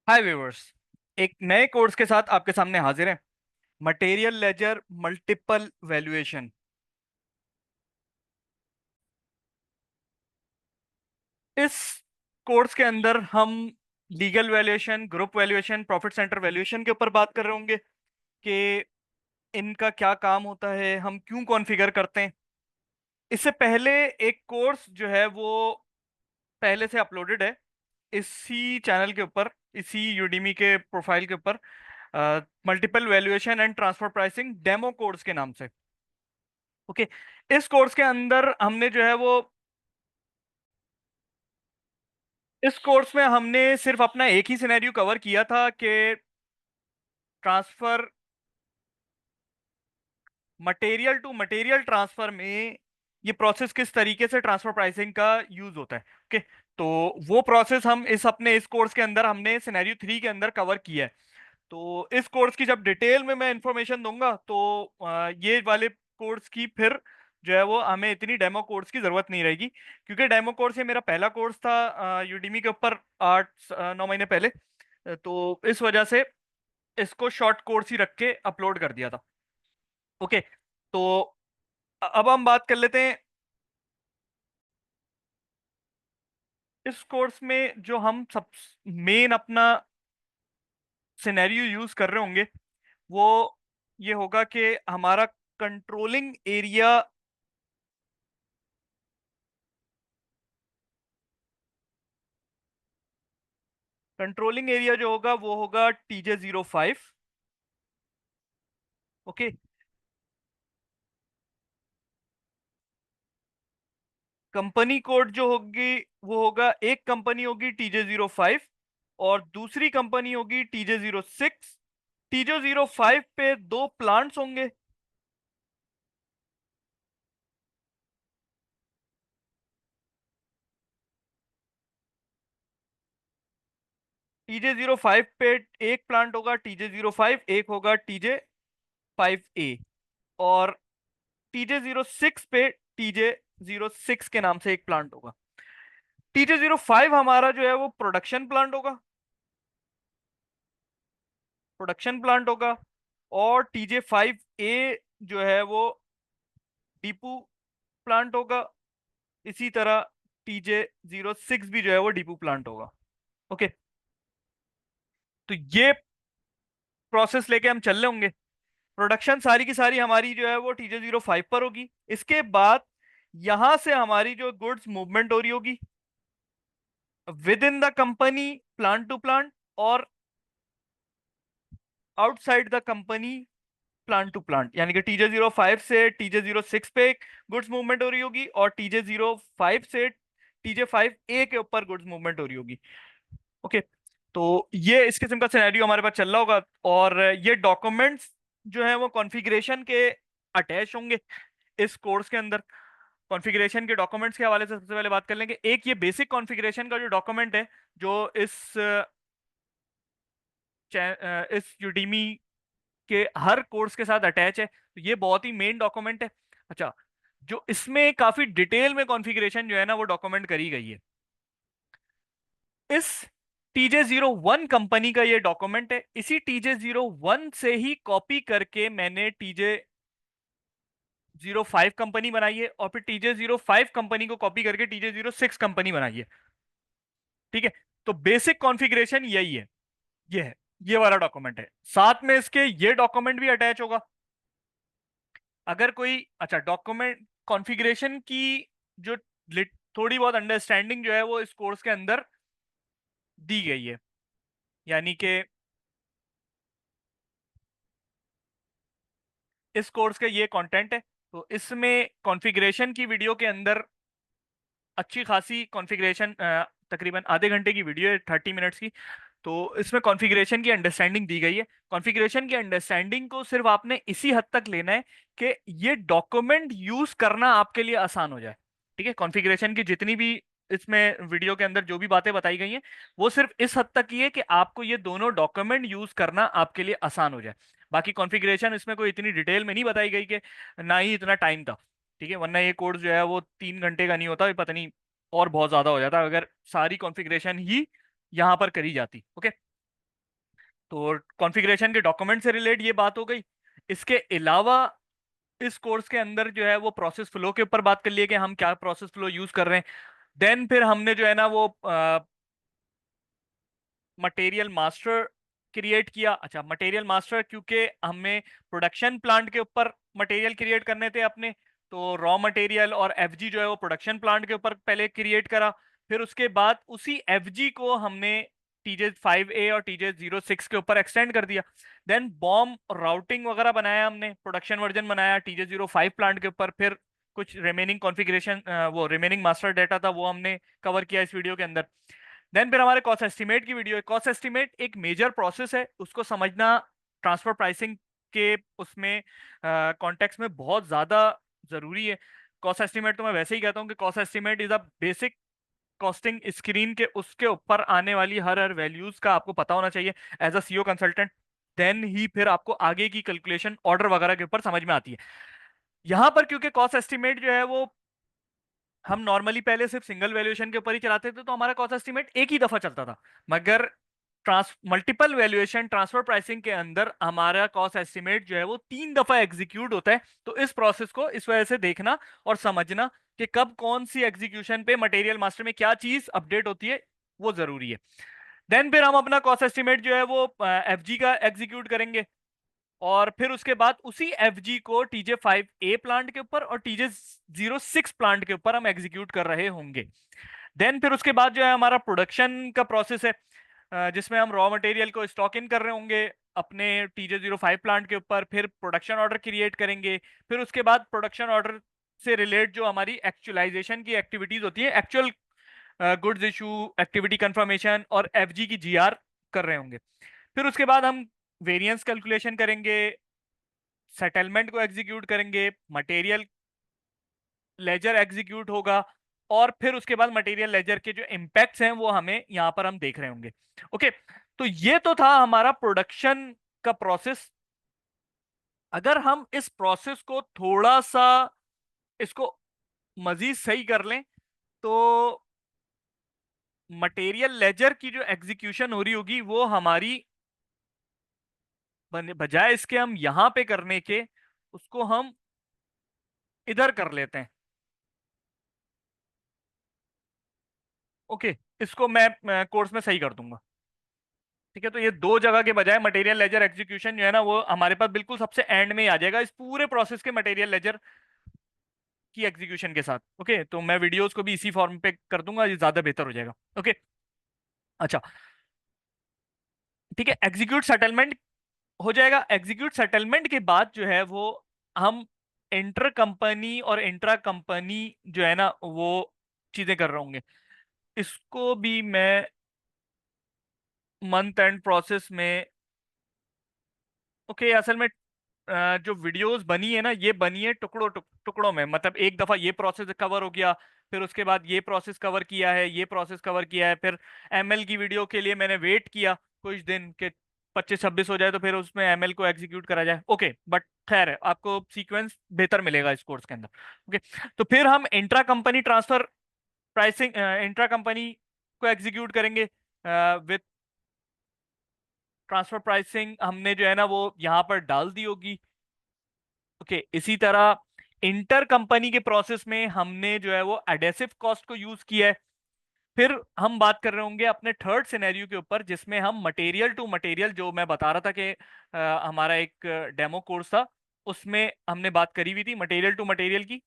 हाय viewers. एक नए course के साथ आपके सामने हाजिर है। Material ledger multiple valuation. इस कोर्स के अंदर हम legal valuation, group valuation, profit centre valuation के ऊपर बात कर रहे होंगे कि इनका क्या काम होता है, हम क्यों कॉन्फ़िगर करते हैं। इससे पहले एक कोर्स जो है वो पहले से अपलोडेड है इसी चैनल के ऊपर, इसी यूडीमी के प्रोफाइल के ऊपर, multiple valuation and transfer pricing demo course के नाम से। ओके। इस कोर्स के अंदर हमने जो है वो इस कोर्स में हमने सिर्फ अपना एक ही सिनेरियो कवर किया था कि transfer, material to material transfer में ये प्रोसेस किस तरीके से ट्रांसफर प्राइसिंग का यूज होता है। ओके। तो वो प्रोसेस हम इस कोर्स के अंदर हमने सिनेरियो 3 के अंदर कवर किया है। तो इस कोर्स की जब डिटेल में मैं इंफॉर्मेशन दूंगा तो ये वाले कोर्स की फिर जो है वो हमें इतनी डेमो कोर्स की जरूरत नहीं रहेगी, क्योंकि डेमो कोर्स ये मेरा पहला कोर्स था यूडीमी के ऊपर 8-9 महीने पहले। तो इस वजह से इसको शॉर्ट कोर्स ही रख के अपलोड कर दिया था। ओके। तो अब हम बात कर लेते हैं इस कोर्स में जो हम सब मेन अपना सिनेरियो यूज कर रहे होंगे वो ये होगा कि हमारा कंट्रोलिंग एरिया कंट्रोलिंग एरिया जो होगा वो होगा TJ05। ओके। कंपनी कोड जो होगी वो होगा, एक कंपनी होगी TJ05 और दूसरी कंपनी होगी TJ06। TJ05 पे दो प्लांट्स होंगे। TJ05 पे एक प्लांट होगा TJ05, एक होगा TJ5A। और TJ06 पे TJ06 के नाम से एक प्लांट होगा। TJ05 हमारा जो है वो प्रोडक्शन प्लांट होगा। और TJ5A जो है वो डीपू प्लांट होगा। इसी तरह TJ06 भी जो है वो डीपू प्लांट होगा। ओके। तो ये प्रोसेस लेके हम चल रहे होंगे। प्रोडक्शन सारी की सारी हमारी जो है वो TJ05 पर होगी। इसके बाद यहां से हमारी जो गुड्स मूवमेंट हो रही होगी within the company, plant to plant, और outside the company, plant to plant. यानी कि TJ05 से TJ06 पे गुड्स मूवमेंट हो रही होगी और TJ05 से TJ5A के ऊपर गुड्स मूवमेंट हो रही होगी। ओके। तो ये इस किस्म का सिनेरियो हमारे पास चल रहा होगा। और ये डॉक्यूमेंट्स जो है वो कॉन्फ़िगरेशन के अटैच होंगे इस कोर्स के अंदर। कॉन्फ़िगरेशन के डॉक्यूमेंट्स के हवाले से सबसे पहले बात कर लेंगे। एक ये बेसिक कॉन्फ़िगरेशन का जो डॉक्यूमेंट है जो इस यूडीमी के हर कोर्स के साथ अटैच है, तो ये बहुत ही मेन डॉक्यूमेंट है। अच्छा, जो इसमें काफी डिटेल में कॉन्फ़िगरेशन जो है ना वो डॉक्यूमेंट करी गई है। इस TJ01 कंपनी का ये डॉक्यूमेंट है। इसी TJ01 से ही कॉपी करके मैंने TJ05 कंपनी बनाई है और फिर TJ05 कंपनी को कॉपी करके TJ06 कंपनी बनाई है। ठीक है। तो बेसिक कॉन्फ़िगरेशन यही है। ये है, ये वाला डॉक्यूमेंट है। साथ में इसके ये डॉक्यूमेंट भी अटैच होगा। अगर कोई, अच्छा, डॉक्यूमेंट कॉन्फ़िगरेशन की जो थोड़ी बहुत अंडरस्टैंडिंग जो है वो इस कोर्स के अंदर दी गई है। यानी कि इस कोर्स का ये कंटेंट है। तो इसमें कॉन्फ़िगरेशन की वीडियो के अंदर अच्छी खासी कॉन्फ़िगरेशन, तकरीबन आधे घंटे की वीडियो है, 30 मिनट्स की। तो इसमें कॉन्फ़िगरेशन की अंडरस्टैंडिंग दी गई है। कॉन्फ़िगरेशन की अंडरस्टैंडिंग को सिर्फ आपने इसी हद तक लेना है कि ये डॉक्यूमेंट यूज करना आपके लिए आसान हो जाए। ठीक है। कॉन्फ़िगरेशन की जितनी भी इसमें वीडियो के अंदर जो भी बातें बताई गई हैं वो सिर्फ इस हद तक ही है कि आपको ये दोनों डॉक्यूमेंट यूज करना आपके लिए आसान हो जाए। बाकी कॉन्फ़िगरेशन इसमें कोई इतनी डिटेल में नहीं बताई गई कि ना ही इतना टाइम था। ठीक है। वरना ये कोर्स जो है वो 3 घंटे का नहीं होता, पता नहीं और बहुत ज्यादा हो जाता अगर सारी कॉन्फ़िगरेशन ही यहां पर करी जाती। ओके। तो कॉन्फ़िगरेशन के डॉक्यूमेंट से रिलेट ये बात हो गई। इसके अलावा इस कोर्स के अंदर जो है वो प्रोसेस फ्लो के ऊपर बात कर लिए कि हम क्या प्रोसेस फ्लो यूज कर रहे हैं। देन फिर हमने जो है ना वो मटेरियल मास्टर क्रिएट किया। अच्छा, मटेरियल मास्टर क्योंकि हमें प्रोडक्शन प्लांट के ऊपर मटेरियल क्रिएट करने थे अपने, तो रॉ मटेरियल और एफजी जो है वो प्रोडक्शन प्लांट के ऊपर पहले क्रिएट करा। फिर उसके बाद उसी एफजी को हमने टीजे 5A और टीजे 06 के ऊपर एक्सटेंड कर दिया। देन बॉम्ब राउटिंग वगैरह बनाया, हमने प्रोडक्शन वर्जन बनाया टीजे 05 प्लांट के ऊपर। फिर कुछ रिमेनिंग कॉन्फ़िगरेशन, वो रिमेनिंग मास्टर डाटा था वो हमने कवर किया इस वीडियो के अंदर। देन फिर हमारे कॉस्ट एस्टिमेट की वीडियो है। कॉस्ट एस्टिमेट एक मेजर प्रोसेस है, उसको समझना ट्रांसफर प्राइसिंग के उसमें कॉन्टेक्स्ट में बहुत ज्यादा जरूरी है। कॉस्ट एस्टिमेट तो मैं वैसे ही कहता हूँ कि cost estimate is a basic costing screen के उसके ऊपर आने वाली हर हर वैल्यूज का आपको पता होना चाहिए as a CO consultant. Then ही फिर आपको आगे की कैलकुलेशन ऑर्डर वगैरह के ऊपर समझ में आती है। यहाँ पर क्योंकि कॉस्ट एस्टिमेट जो है वो हम नॉर्मली पहले सिर्फ सिंगल वैल्यूएशन के ऊपर ही चलाते थे, तो हमारा कॉस्ट एस्टिमेट एक ही दफा चलता था। मगर मल्टीपल वैल्यूएशन ट्रांसफर प्राइसिंग के अंदर हमारा कॉस्ट एस्टिमेट जो है वो 3 दफा एग्जीक्यूट होता है। तो इस प्रोसेस को इस वजह से देखना और समझना कि कब कौन सी एग्जीक्यूशन पे मटेरियल मास्टर में क्या चीज अपडेट होती है, वो जरूरी है। देन फिर हम अपना कॉस्ट एस्टिमेट जो है वो एफजी का एग्जीक्यूट करेंगे, और फिर उसके बाद उसी एफजी को टीजे 5A प्लांट के ऊपर और टीजे 06 प्लांट के ऊपर हम एग्जीक्यूट कर रहे होंगे। देन फिर उसके बाद जो है हमारा प्रोडक्शन का प्रोसेस है, जिसमें हम रॉ मटेरियल को स्टॉक इन कर रहे होंगे अपने टीजे 05 प्लांट के ऊपर। फिर प्रोडक्शन ऑर्डर क्रिएट करेंगे। फिर उसके बाद प्रोडक्शन ऑर्डर से रिलेट जो हमारी एक्चुअलाइजेशन की एक्टिविटीज होती है, actual goods issue, activity confirmation और एफजी की जीआर कर रहे होंगे। फिर उसके बाद हम वेरिएंस कैलकुलेशन करेंगे, सेटलमेंट को एग्जीक्यूट करेंगे, मटेरियल लेजर एग्जीक्यूट होगा, और फिर उसके बाद मटेरियल लेजर के जो इम्पैक्ट्स हैं वो हमें यहां पर हम देख रहे होंगे। ओके, तो ये तो था हमारा प्रोडक्शन का प्रोसेस। अगर हम इस प्रोसेस को थोड़ा सा इसको मजीद सही कर लें, तो मटेरियल लेजर की जो एग्जीक्यूशन हो रही होगी वो हमारी बजाय इसके हम यहां पे करने के, उसको हम इधर कर लेते हैं। ओके, इसको मैं कोर्स में सही कर दूंगा। ठीक है, तो ये दो जगह के बजाय मटेरियल लेजर एग्जीक्यूशन जो है ना वो हमारे पास बिल्कुल सबसे एंड में ही आ जाएगा इस पूरे प्रोसेस के मटेरियल लेजर की एग्जीक्यूशन के साथ। ओके, तो मैं वीडियोस को भी इसी फॉर्म पे कर दूंगा, ये ज्यादा बेहतर हो जाएगा। ओके, अच्छा, ठीक है, एग्जीक्यूट सेटलमेंट हो जाएगा। एग्जीक्यूट सेटलमेंट के बाद जो है वो हम इंटर कंपनी और इंट्रा कंपनी जो है ना वो चीजें कर रहे होंगे। इसको भी मैं मंथ एंड प्रोसेस में, ओके, असल में जो वीडियोस बनी है ना ये बनी है टुकड़ों में, मतलब एक दफा ये प्रोसेस कवर हो गया, फिर उसके बाद ये प्रोसेस कवर किया है, ये प्रोसेस कवर किया है, फिर एमएल की वीडियो के लिए मैंने वेट किया कुछ दिन के 25-26 हो जाए तो फिर उसमें एमएल को एग्जीक्यूट करा जाए। ओके, बट खैर है, आपको सीक्वेंस बेहतर मिलेगा इस कोर्स के अंदर। ओके, तो फिर हम intra company transfer pricing, intra company को एग्जीक्यूट करेंगे विद ट्रांसफर प्राइसिंग हमने जो है ना वो यहाँ पर डाल दी होगी। ओके, इसी तरह इंटर कंपनी के प्रोसेस में हमने जो है वो एडेसिव कॉस्ट को यूज किया है। फिर हम बात कर रहे होंगे अपने थर्ड सिनेरियो के ऊपर, जिसमें हम मटेरियल टू मटेरियल, जो मैं बता रहा था कि हमारा एक डेमो कोर्स था उसमें हमने बात करी हुई थी मटेरियल टू मटेरियल की,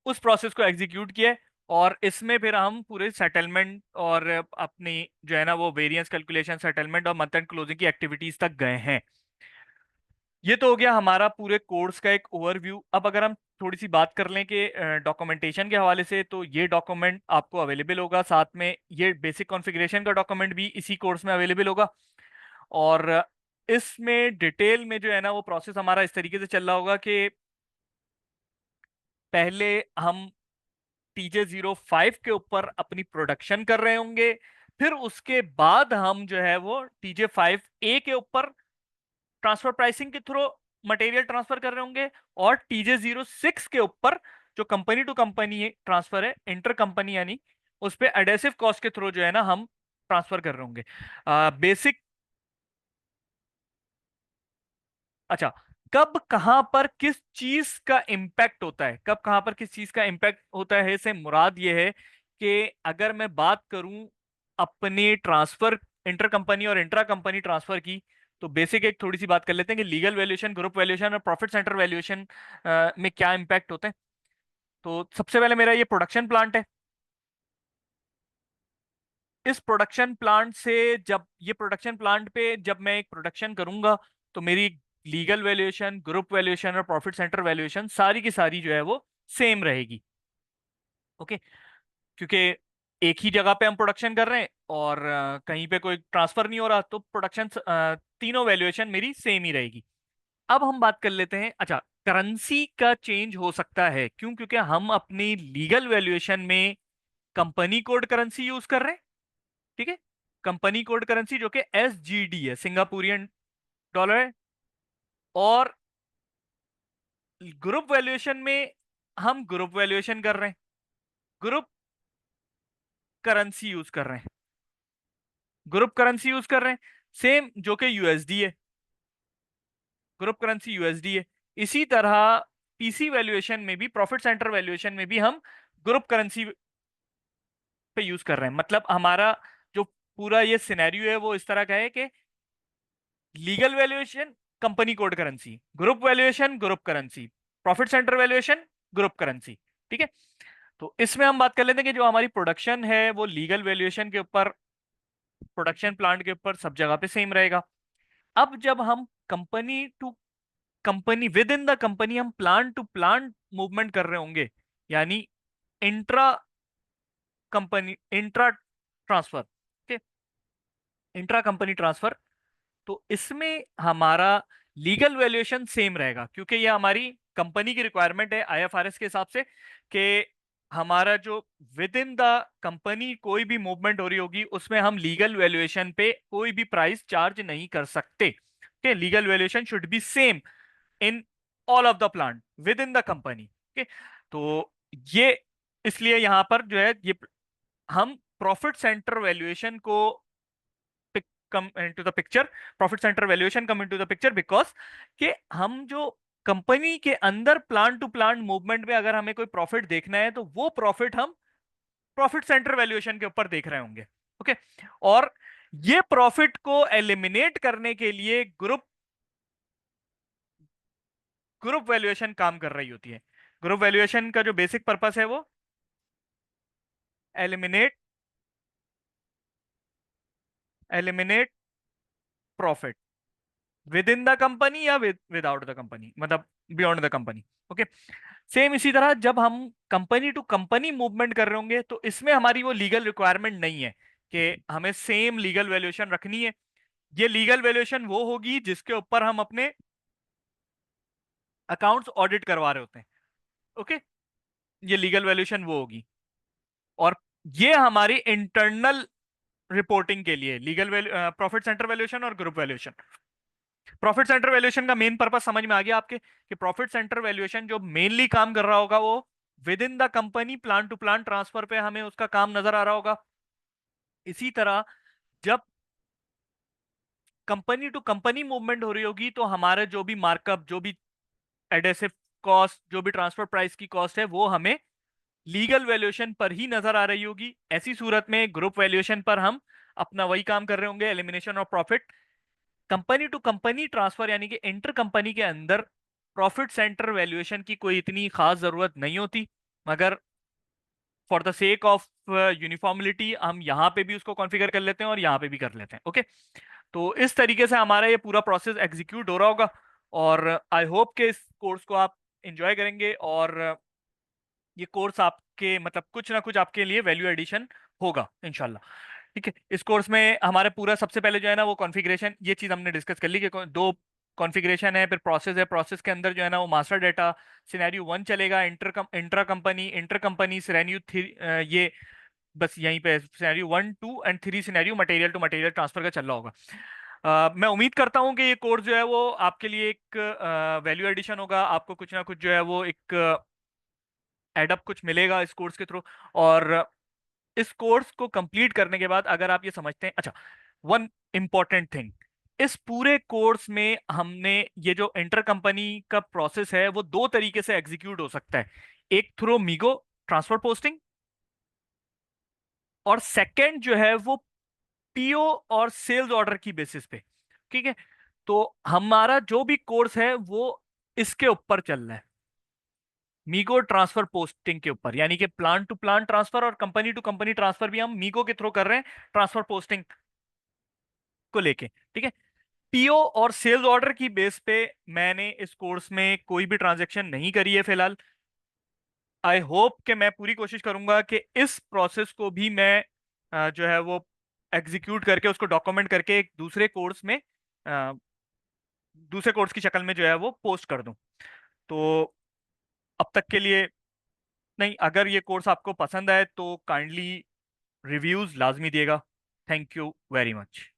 उस प्रोसेस को एग्जीक्यूट किया है। और इसमें फिर हम पूरे सेटलमेंट और अपनी जो है ना वो वेरिएंस कैलकुलेशन, सेटलमेंट और मंथ एंड क्लोजिंग की एक्टिविटीज तक गए हैं। ये तो हो गया हमारा पूरे कोर्स का एक ओवरव्यू। अब अगर हम थोड़ी सी बात कर लें कि डॉक्यूमेंटेशन के हवाले से, तो ये डॉक्यूमेंट आपको अवेलेबल होगा, साथ में ये बेसिक कॉन्फ़िगरेशन का डॉक्यूमेंट भी इसी कोर्स में अवेलेबल होगा। और इसमें डिटेल में जो है ना वो प्रोसेस हमारा इस तरीके से चल रहा होगा कि पहले हम TJ05 के ऊपर अपनी प्रोडक्शन कर रहे होंगे, फिर उसके बाद हम जो है वो TJ5A के ऊपर ट्रांसफर प्राइसिंग के थ्रू मटेरियल ट्रांसफर कर रहे होंगे, और TJ06 के ऊपर जो कंपनी टू कंपनी ट्रांसफर है, इंटर कंपनी यानी, उस पे एडेसिव कॉस्ट के थ्रू जो है ना हम ट्रांसफर कर रहे होंगे। बेसिक, अच्छा, कब कहां पर किस चीज का इम्पैक्ट होता है, कब कहां पर किस चीज का इम्पैक्ट होता है से मुराद ये है कि अगर मैं बात करूं अपने ट्रांसफर, इंटर कंपनी और इंट्रा कंपनी ट्रांसफर की, तो बेसिक एक थोड़ी सी बात कर लेते हैं कि लीगल वैल्यूएशन, ग्रुप वैल्यूएशन और प्रॉफिट सेंटर वैल्यूएशन में क्या इम्पैक्ट होते हैं। तो सबसे पहले मेरा ये प्रोडक्शन प्लांट है। इस प्रोडक्शन प्लांट से, जब ये प्रोडक्शन प्लांट पे जब मैं एक प्रोडक्शन करूंगा, तो मेरी लीगल वैल्यूएशन, ग्रुप वैल्यूएशन और प्रॉफिट सेंटर वैल्यूएशन सारी की सारी जो है वो सेम रहेगी। ओके, क्योंकि एक ही जगह पे हम प्रोडक्शन कर रहे हैं और कहीं पे कोई ट्रांसफर नहीं हो रहा, तो प्रोडक्शन तीनों वैल्यूएशन मेरी सेम ही रहेगी। अब हम बात कर लेते हैं, अच्छा, करेंसी का चेंज हो सकता है क्यों? क्योंकि हम अपनी लीगल वैल्यूएशन में कंपनी कोड करेंसी यूज कर रहे हैं। ठीक है, कंपनी कोड करेंसी जो कि SGD है, सिंगापुरियन डॉलर है। और ग्रुप वैल्यूएशन में हम ग्रुप वैल्यूएशन कर रहे हैं, ग्रुप करेंसी यूज कर रहे हैं, ग्रुप करेंसी यूज कर रहे हैं, सेम जो कि USD है, ग्रुप करेंसी USD है। इसी तरह PC वैल्यूएशन में भी, प्रॉफिट सेंटर वैल्यूएशन में भी हम ग्रुप करेंसी पे यूज कर रहे हैं। मतलब हमारा जो पूरा ये सिनेरियो है वो इस तरह का है कि legal valuation company code currency, group valuation group currency, profit centre valuation group currency. ठीक है, तो इसमें हम बात कर लेते हैं कि जो हमारी प्रोडक्शन है वो लीगल वैल्यूएशन के ऊपर, प्रोडक्शन प्लांट के ऊपर सब जगह पे सेम रहेगा। अब जब हम company to company, within the company हम प्लांट टू प्लांट मूवमेंट कर रहे होंगे, यानी इंट्रा कंपनी, इंट्रा ट्रांसफर, ठीक, इंट्रा कंपनी ट्रांसफर, तो इसमें हमारा लीगल वैल्यूएशन सेम रहेगा, क्योंकि ये हमारी कंपनी की रिक्वायरमेंट है IFRS के हिसाब से कि हमारा जो विद इन द कंपनी कोई भी मूवमेंट हो रही होगी उसमें हम लीगल वैल्यूएशन पे कोई भी प्राइस चार्ज नहीं कर सकते। okay? Legal valuation should be same in all of the plant with in the company. तो ये, इसलिए यहां पर जो है ये हम प्रॉफिट सेंटर वैल्यूएशन को come into the picture, profit centre valuation come into the picture, because कि हम जो कंपनी के अंदर प्लांट टू प्लांट मूवमेंट में अगर हमें कोई प्रॉफिट देखना है तो वो प्रॉफिट हम प्रॉफिट सेंटर वैल्यूएशन के ऊपर देख रहे होंगे। ओके, और ये प्रॉफिट को एलिमिनेट करने के लिए ग्रुप ग्रुप वैल्यूएशन काम कर रही होती है। ग्रुप वैल्यूएशन का जो बेसिक पर्पस है वो eliminate eliminate profit with in the company या विदाउट द कंपनी, मतलब beyond the company. Okay, same इसी तरह जब हम कंपनी टू कंपनी मूवमेंट कर रहे होंगे तो इसमें हमारी वो लीगल रिक्वायरमेंट नहीं है कि हमें सेम लीगल वैल्यूएशन रखनी है। ये लीगल वैल्यूएशन वो होगी जिसके ऊपर हम अपने अकाउंट्स ऑडिट करवा रहे होते हैं। ओके, ये लीगल वैल्यूएशन वो होगी, और ये हमारी इंटरनल रिपोर्टिंग के लिए लीगल प्रॉफिट सेंटर वैल्यूएशन और group valuation. Profit centre valuation का मेन पर्पस समझ में आ गया आपके, कि प्रॉफिट सेंटर वैल्यूएशन जो मेनली काम कर रहा होगा वो within the company plan to plan transfer पे हमें उसका काम नजर आ रहा होगा। इसी तरह जब कंपनी टू कंपनी मूवमेंट हो रही होगी तो हमारा जो भी मार्कअप, जो भी एडेसिव कॉस्ट, जो भी ट्रांसफर प्राइस की कॉस्ट है वो हमें लीगल वैल्यूएशन पर ही नजर आ रही होगी। ऐसी सूरत में ग्रुप वैल्यूएशन पर हम अपना वही काम कर रहे होंगे, elimination of profit. Company to company transfer यानी कि इंटर कंपनी के अंदर प्रॉफिट सेंटर वैल्यूएशन की कोई इतनी खास जरूरत नहीं होती, मगर फॉर द सेक ऑफ यूनिफॉर्मिलिटी हम यहाँ पे भी उसको कॉन्फ़िगर कर लेते हैं और यहाँ पे भी कर लेते हैं। ओके, तो इस तरीके से हमारा ये पूरा प्रोसेस एग्जीक्यूट हो रहा होगा, और आई होप कि इस कोर्स को आप इंजॉय करेंगे, और ये कोर्स आपके मतलब कुछ ना कुछ आपके लिए वैल्यू एडिशन होगा इंशाल्लाह। ठीक है, इस कोर्स में हमारे पूरा सबसे पहले जो है ना वो कॉन्फ़िगरेशन, ये चीज हमने डिस्कस कर ली कि दो कॉन्फ़िगरेशन है, फिर प्रोसेस है, प्रोसेस के अंदर जो है ना वो मास्टर डेटा सिनेरियो 1 चलेगा, इंटर कंपनी सिनेरियो 3, ये बस यहीं पे scenario 1, 2 and 3 scenario material to material transfer का चल रहा होगा। मैं उम्मीद करता हूँ कि ये कोर्स जो है वो आपके लिए एक वैल्यू एडिशन होगा, आपको कुछ ना कुछ जो है वो एक एडअप कुछ मिलेगा इस कोर्स के थ्रू। और इस कोर्स को कंप्लीट करने के बाद अगर आप ये समझते हैं, अच्छा, वन इंपॉर्टेंट थिंग, इस पूरे कोर्स में हमने ये जो इंटर कंपनी का प्रोसेस है वो दो तरीके से एग्जीक्यूट हो सकता है। एक थ्रू मीगो ट्रांसफर पोस्टिंग, और सेकंड जो है वो पीओ और सेल्स ऑर्डर की बेसिस पे। ठीक है, तो हमारा जो भी कोर्स है वो इसके ऊपर चल रहा है, मीगो ट्रांसफर पोस्टिंग के ऊपर, यानी कि प्लांट टू प्लांट ट्रांसफर और कंपनी टू कंपनी ट्रांसफर भी हम मीगो के थ्रू कर रहे हैं ट्रांसफर पोस्टिंग को लेके। ठीक है, पीओ और सेल्स ऑर्डर की बेस पे मैंने इस कोर्स में कोई भी ट्रांजैक्शन नहीं करी है फिलहाल। आई होप कि मैं पूरी कोशिश करूंगा कि इस प्रोसेस को भी मैं जो है वो एग्जीक्यूट करके उसको डॉक्यूमेंट करके एक अ, दूसरे कोर्स की शक्ल में जो है वो पोस्ट कर दूं। तो अब तक के लिए नहीं, अगर ये कोर्स आपको पसंद आए तो काइंडली रिव्यूज लाजमी दिएगा। Thank you very much.